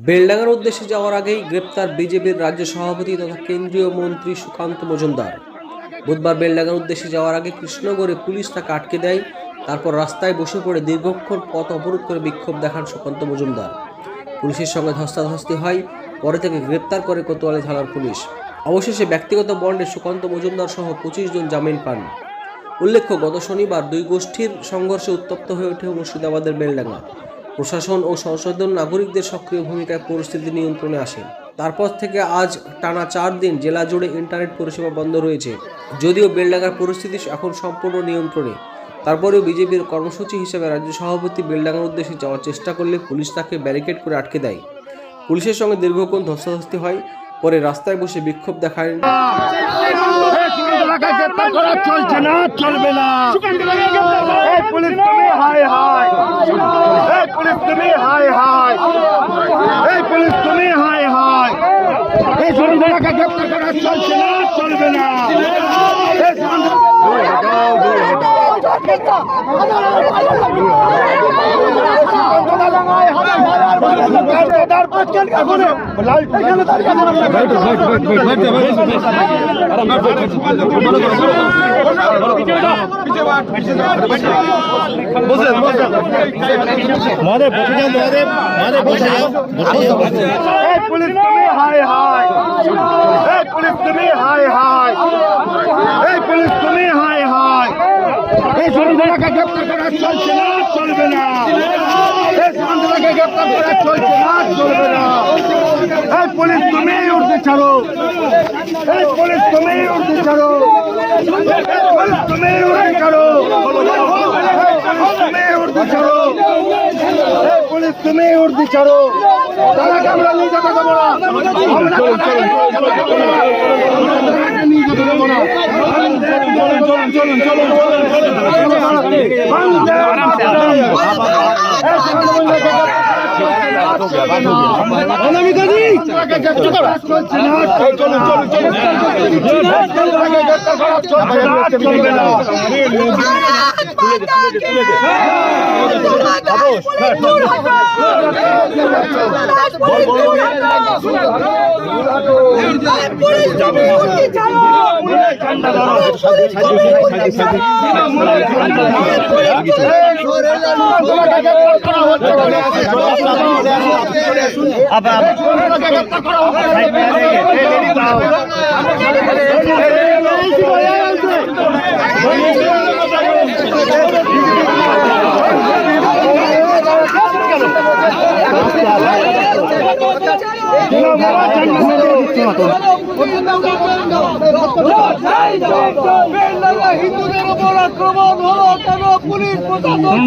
বেলডাঙ্গার উদ্দেশ্যে যাওয়ার আগেই গ্রেপ্তার বিজেপির রাজ্য সভাপতি তথা কেন্দ্রীয় মন্ত্রী সুকান্ত মজুমদার। বুধবার বেলডাঙ্গার উদ্দেশ্যে যাওয়ার আগে কৃষ্ণগড়ে পুলিশ তাকে আটকে দেয়। তারপর রাস্তায় বসে পড়ে দীর্ঘক্ষণ পথ অবরোধ করে বিক্ষোভ দেখান সুকান্ত মজুমদার। পুলিশের সঙ্গে ধস্তাধস্তি হয়, পরে থেকে গ্রেপ্তার করে কোতোয়ালি থানার পুলিশ। অবশেষে ব্যক্তিগত বন্ডে সুকান্ত মজুমদার সহ 25 জন জামিন পান। উল্লেখ্য, গত শনিবার দুই গোষ্ঠীর সংঘর্ষে উত্তপ্ত হয়ে ওঠে মুর্শিদাবাদের বেলডাঙ্গা। প্রশাসন ও সচেতন নাগরিকদের সক্রিয় ভূমিকায় পরিস্থিতি নিয়ন্ত্রণে আসে। তারপর থেকে আজ টানা 4 দিন জেলা জুড়ে ইন্টারনেট পরিষেবা বন্ধ রয়েছে। যদিও বেলডাঙ্গার পরিস্থিতি এখন সম্পূর্ণ নিয়ন্ত্রণে, তারপরেও বিজেপির কর্মসূচি হিসেবে রাজ্য সভাপতি বেলডাঙ্গার উদ্দেশ্যে যাওয়ার চেষ্টা করলে পুলিশ তাকে ব্যারিকেড করে আটকে দেয়। পুলিশের সঙ্গে দীর্ঘক্ষণ ধস্তাধস্তি হয়, পরে রাস্তায় বসে বিক্ষোভ দেখায়। চলছে না, চলবে না। পুলিশ তুমি হাই হাই, পুলিশ তুমি হাই হাই, পুলিশ তুমি হাই হাই। এই সুন্দরকে গ্রেপ্তার করা চলছে না, চলবে না। পুলিশ তুমি হাই হাই, পুলিশ তুমি হাই হাই, পুলিশ তুমি হাই হাই। এই সুন্দরকে গ্রেপ্তার করা চলছে না, চলবে না। এই সুন্দরকে গ্রেপ্তার করা চলছে না, চলবে না। এই পুলিশ তুমি উঠতে ছাড়ো, এই পুলিশ তুমি উঠতে ছাড়ো, পুলিশ তুমি উঠতে ছাড়ো, তুমি উঠতে ছাড়ো, পুলিশ তুমি উঠতে ছাড়ো। তারাকে আমরা নিয়ে যেতে দেবো না, নিয়ে যেতে দেবো না। চলুন চলুন হিন্দুদের উপর আক্রমণ হলো কেন? পুলিশ প্রশাসন